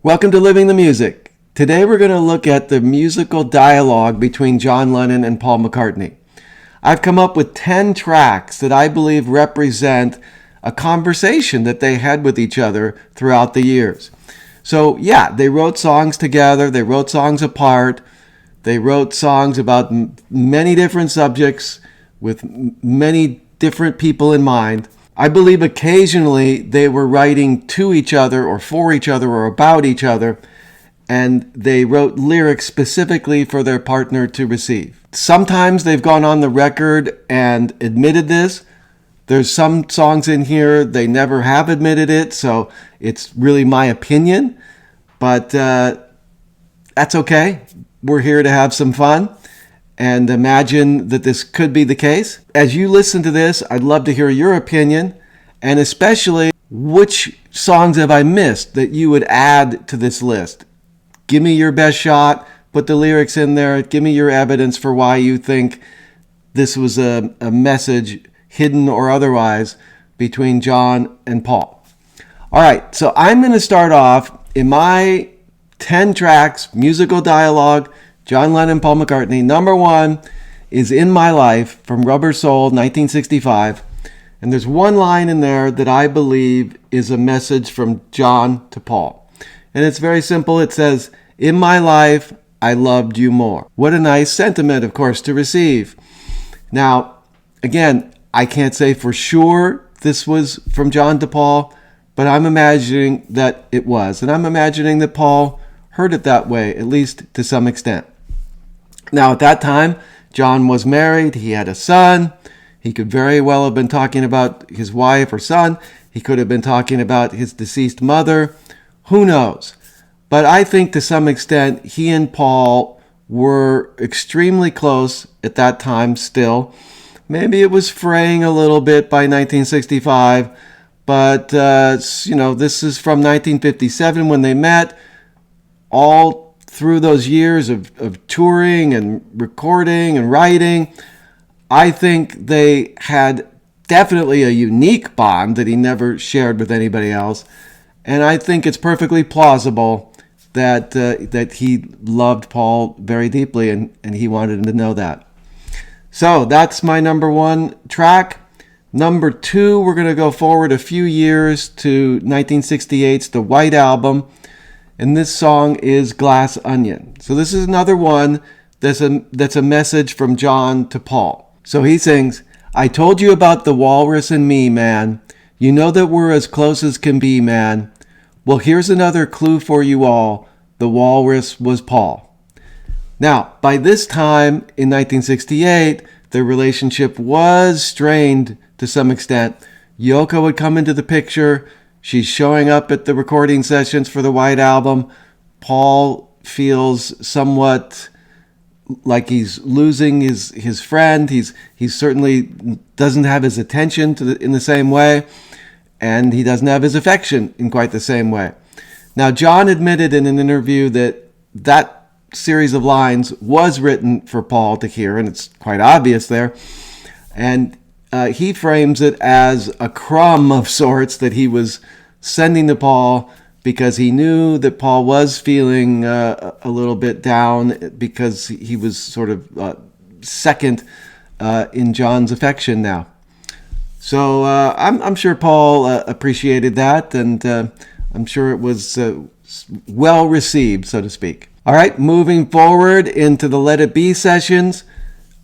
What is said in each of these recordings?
Welcome to Living the Music. Today we're going to look at the musical dialogue between John Lennon and Paul McCartney. I've come up with 10 tracks that I believe represent a conversation that they had with each other throughout the years. So yeah, they wrote songs together, they wrote songs apart, they wrote songs about many different subjects with many different people in mind. I believe occasionally they were writing to each other or for each other or about each other, and they wrote lyrics specifically for their partner to receive. Sometimes they've gone on the record and admitted this. There's some songs in here they never have admitted it, so it's really my opinion, but that's okay. We're here to have some fun and imagine that this could be the case. As you listen to this, I'd love to hear your opinion, and especially which songs have I missed that you would add to this list. Give me your best shot, put the lyrics in there, give me your evidence for why you think this was a message, hidden or otherwise, between John and Paul. All right, so I'm going to start off in my 10 tracks, musical dialogue, John Lennon, Paul McCartney. Number 1 is In My Life from Rubber Soul, 1965. And there's one line in there that I believe is a message from John to Paul. And it's very simple. It says, "In my life, I loved you more." What a nice sentiment, of course, to receive. Now, again, I can't say for sure this was from John to Paul, but I'm imagining that it was. And I'm imagining that Paul heard it that way, at least to some extent. Now, at that time, John was married. He had a son. He could very well have been talking about his wife or son. He could have been talking about his deceased mother. Who knows? But I think to some extent, he and Paul were extremely close at that time still. Maybe it was fraying a little bit by 1965, but this is from 1957 when they met. All through those years of touring and recording and writing, I think they had definitely a unique bond that he never shared with anybody else. And I think it's perfectly plausible that he loved Paul very deeply, and he wanted him to know that. So that's my number 1 track. Number 2, we're going to go forward a few years to 1968's The White Album. And this song is Glass Onion. So this is another one that's a message from John to Paul. So he sings, "I told you about the walrus and me, man. You know that we're as close as can be, man. Well, here's another clue for you all. The walrus was Paul." Now, by this time in 1968, their relationship was strained to some extent. Yoko would come into the picture. She's showing up at the recording sessions for the White Album. Paul feels somewhat like he's losing his friend. He certainly doesn't have his attention in the same way, and he doesn't have his affection in quite the same way. Now, John admitted in an interview that series of lines was written for Paul to hear, and it's quite obvious there. And he frames it as a crumb of sorts that he was sending to Paul because he knew that Paul was feeling a little bit down because he was sort of second in John's affection now. So I'm sure Paul appreciated that, and I'm sure it was well received, so to speak. All right, moving forward into the Let It Be sessions,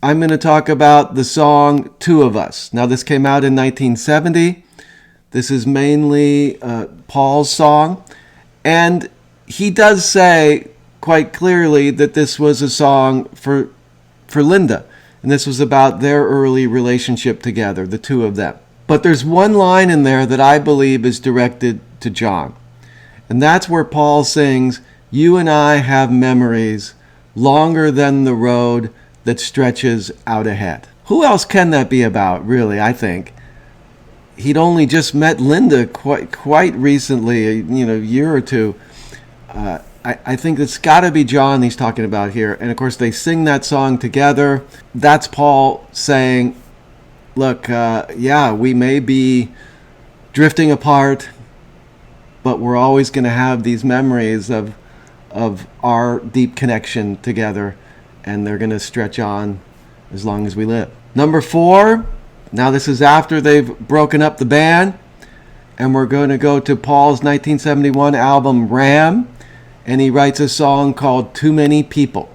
I'm going to talk about the song Two of Us. Now, this came out in 1970. This is mainly Paul's song. And he does say quite clearly that this was a song for Linda. And this was about their early relationship together, the two of them. But there's one line in there that I believe is directed to John. And that's where Paul sings, "You and I have memories longer than the road that stretches out ahead." Who else can that be about, really, I think? He'd only just met Linda quite recently, a year or two. I think it's got to be John he's talking about here. And, of course, they sing that song together. That's Paul saying, look, we may be drifting apart, but we're always going to have these memories of our deep connection together, and they're going to stretch on as long as we live. Number 4, now this is after they've broken up the band, and we're going to go to Paul's 1971 album Ram, and he writes a song called Too Many People.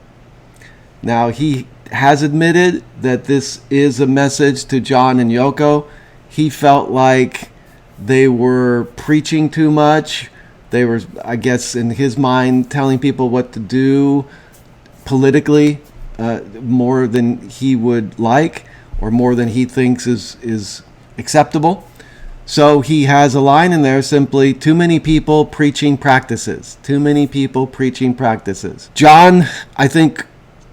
Now, he has admitted that this is a message to John and Yoko. He felt like they were preaching too much. They were, I guess, in his mind, telling people what to do politically more than he would like, or more than he thinks is acceptable. So he has a line in there simply, too many people preaching practices. Too many people preaching practices. John, I think,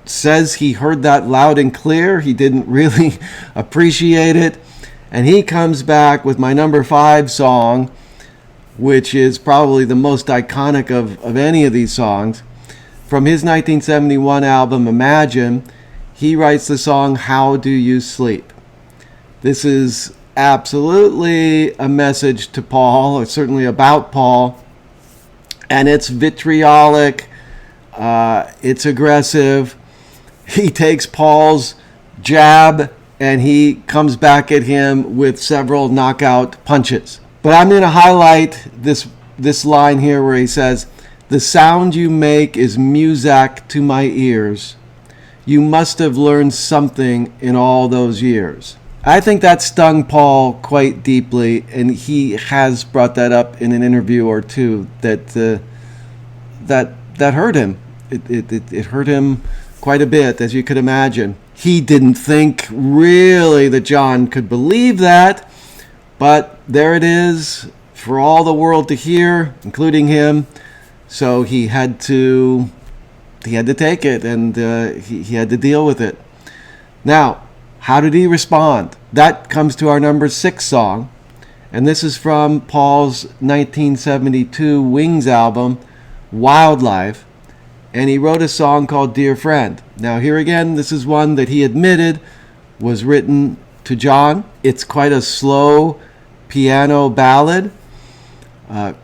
says he heard that loud and clear. He didn't really appreciate it. And he comes back with my number 5 song, which is probably the most iconic of any of these songs. From his 1971 album, Imagine, he writes the song, How Do You Sleep? This is absolutely a message to Paul, or certainly about Paul, and it's vitriolic, it's aggressive. He takes Paul's jab and he comes back at him with several knockout punches. But I'm going to highlight this line here where he says, the sound you make is music to my ears. You must have learned something in all those years. I think that stung Paul quite deeply, and he has brought that up in an interview or two, that hurt him. It hurt him quite a bit, as you could imagine. He didn't think really that John could believe that, but there it is for all the world to hear, including him. So he had to take it, and he had to deal with it. Now, how did he respond? That comes to our number 6 song, and this is from Paul's 1972 Wings album, Wildlife, and he wrote a song called Dear Friend. Now here again, this is one that he admitted was written to John. It's quite a slow piano ballad,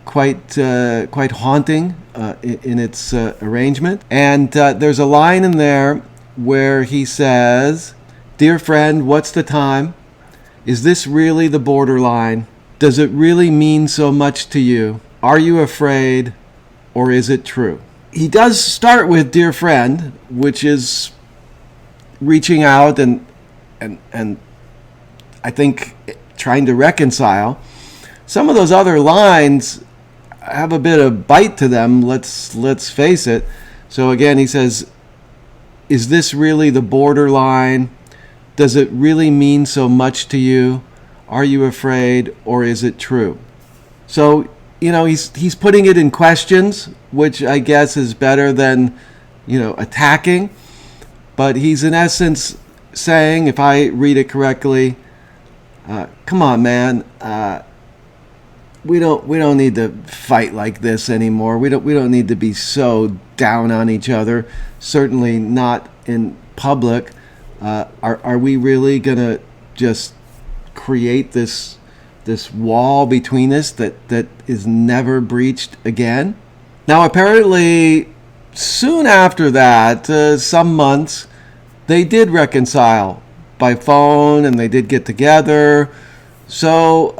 quite haunting in its arrangement. And there's a line in there where he says, "Dear friend, what's the time? Is this really the borderline? Does it really mean so much to you? Are you afraid, or is it true?" He does start with "Dear friend," which is reaching out and I think trying to reconcile. Some of those other lines have a bit of bite to them, let's face it. So again, he says, "Is this really the borderline? Does it really mean so much to you? Are you afraid, or is it true?" So, he's putting it in questions, which I guess is better than, attacking. But he's in essence saying, if I read it correctly, come on, man, we don't need to fight like this anymore. We don't need to be so down on each other. Certainly not in public. Are we really gonna just create this wall between us that is never breached again? Now, apparently, soon after that, some months, they did reconcile by phone, and they did get together. So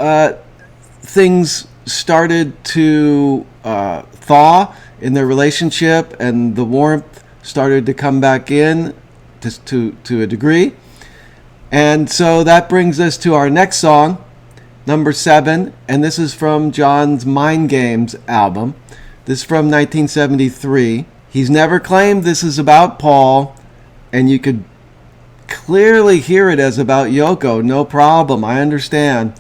things started to thaw in their relationship, and the warmth started to come back in to a degree. And so that brings us to our next song, number 7, and this is from John's Mind Games album. This is from 1973. He's never claimed this is about Paul, and you could clearly hear it as about Yoko. No problem, I understand.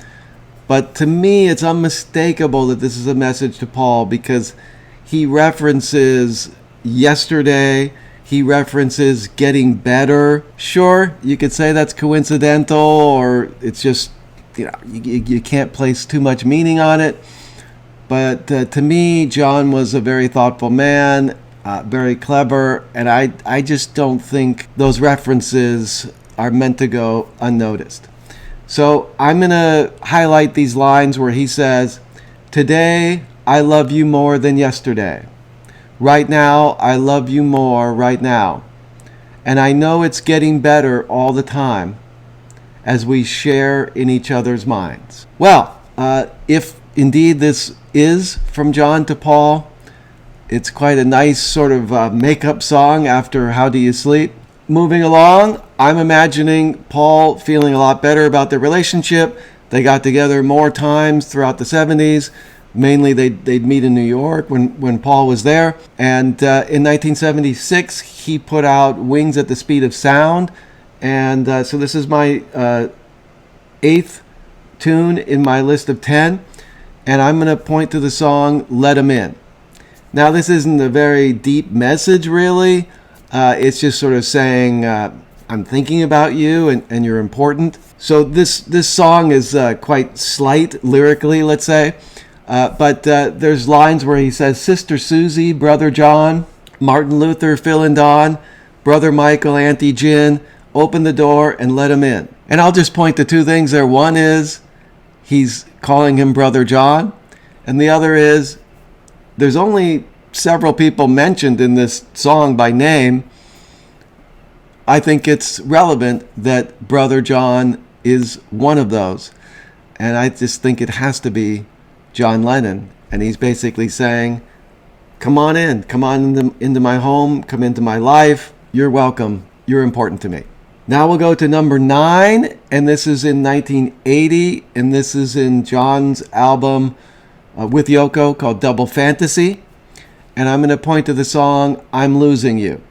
But to me, it's unmistakable that this is a message to Paul, because he references yesterday. He references getting better. Sure, you could say that's coincidental, or it's just, you can't place too much meaning on it. But to me, John was a very thoughtful man, very clever, and I just don't think those references are meant to go unnoticed. So I'm going to highlight these lines where he says, "Today I love you more than yesterday. Right now, I love you more right now. And I know it's getting better all the time as we share in each other's minds. Well, if indeed this is from John to Paul, it's quite a nice sort of make-up song after How Do You Sleep? Moving along, I'm imagining Paul feeling a lot better about their relationship. They got together more times throughout the 70s. Mainly they'd meet in New York when Paul was there. And in 1976, he put out Wings at the Speed of Sound. And so this is my eighth tune in my list of 10. And I'm going to point to the song Let 'Em In. Now, this isn't a very deep message, really. It's just sort of saying, I'm thinking about you and you're important. So this song is quite slight lyrically, let's say. But there's lines where he says, Sister Susie, Brother John, Martin Luther, Phil and Don, Brother Michael, Auntie Jin, open the door and let him in. And I'll just point to two things there. One is he's calling him Brother John. And the other is there's only several people mentioned in this song by name. I think it's relevant that Brother John is one of those. And I just think it has to be John Lennon. And he's basically saying, come on into my home, come into my life. You're welcome. You're important to me. Now we'll go to number 9, and this is in 1980, and this is in John's album with Yoko called Double Fantasy. And I'm going to point to the song, I'm Losing You.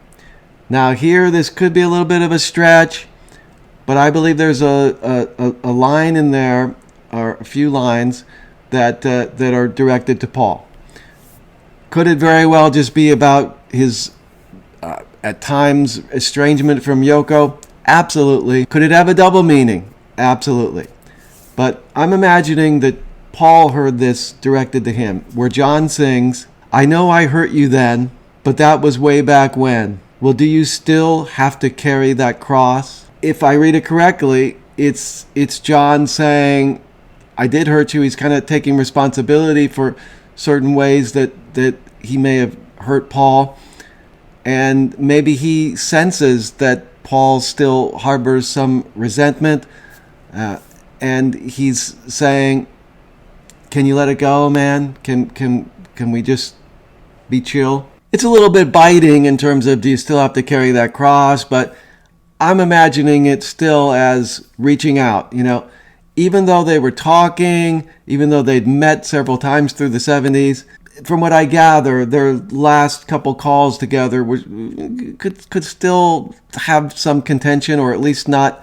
Now here, this could be a little bit of a stretch, but I believe there's a line in there, or a few lines, that are directed to Paul. Could it very well just be about his, at times, estrangement from Yoko? Absolutely. Could it have a double meaning? Absolutely. But I'm imagining that Paul heard this directed to him, where John sings, I know I hurt you then, but that was way back when. Well, do you still have to carry that cross? If I read it correctly, it's John saying, I did hurt you. He's kind of taking responsibility for certain ways that he may have hurt Paul. And maybe he senses that Paul still harbors some resentment. And he's saying, can you let it go, man? Can we just be chill? It's a little bit biting in terms of, do you still have to carry that cross? But I'm imagining it still as reaching out, even though they were talking, even though they'd met several times through the 70s. From what I gather, their last couple calls together could still have some contention, or at least not,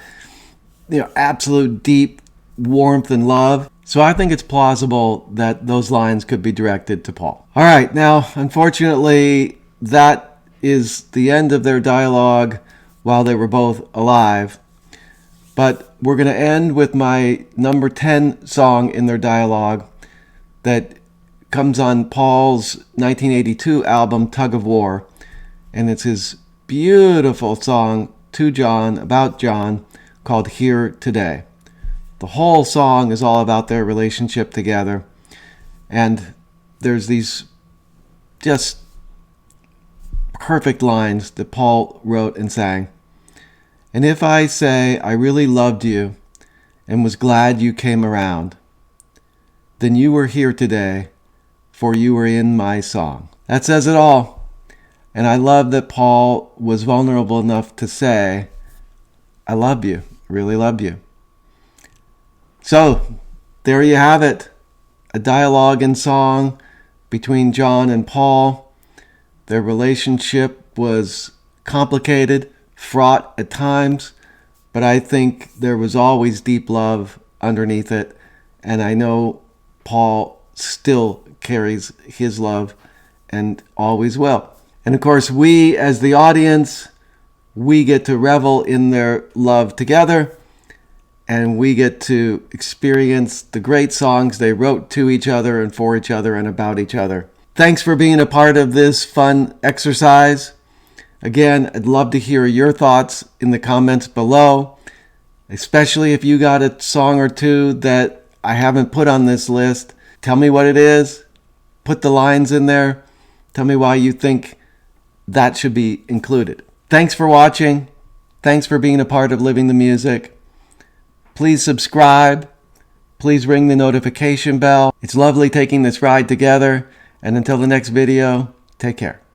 absolute deep warmth and love. So I think it's plausible that those lines could be directed to Paul. All right, now, unfortunately, that is the end of their dialogue while they were both alive. But we're going to end with my number 10 song in their dialogue that comes on Paul's 1982 album, Tug of War. And it's his beautiful song to John, about John, called Here Today. The whole song is all about their relationship together. And there's these just perfect lines that Paul wrote and sang. And if I say I really loved you and was glad you came around, then you were here today, for you were in my song. That says it all. And I love that Paul was vulnerable enough to say, I love you, really love you. So, there you have it. A dialogue and song between John and Paul. Their relationship was complicated, fraught at times, but I think there was always deep love underneath it. And I know Paul still carries his love and always will. And of course, we as the audience, we get to revel in their love together. And we get to experience the great songs they wrote to each other and for each other and about each other. Thanks for being a part of this fun exercise. Again, I'd love to hear your thoughts in the comments below, especially if you got a song or two that I haven't put on this list. Tell me what it is. Put the lines in there. Tell me why you think that should be included. Thanks for watching. Thanks for being a part of Living the Music. Please subscribe. Please ring the notification bell. It's lovely taking this ride together. And until the next video, take care.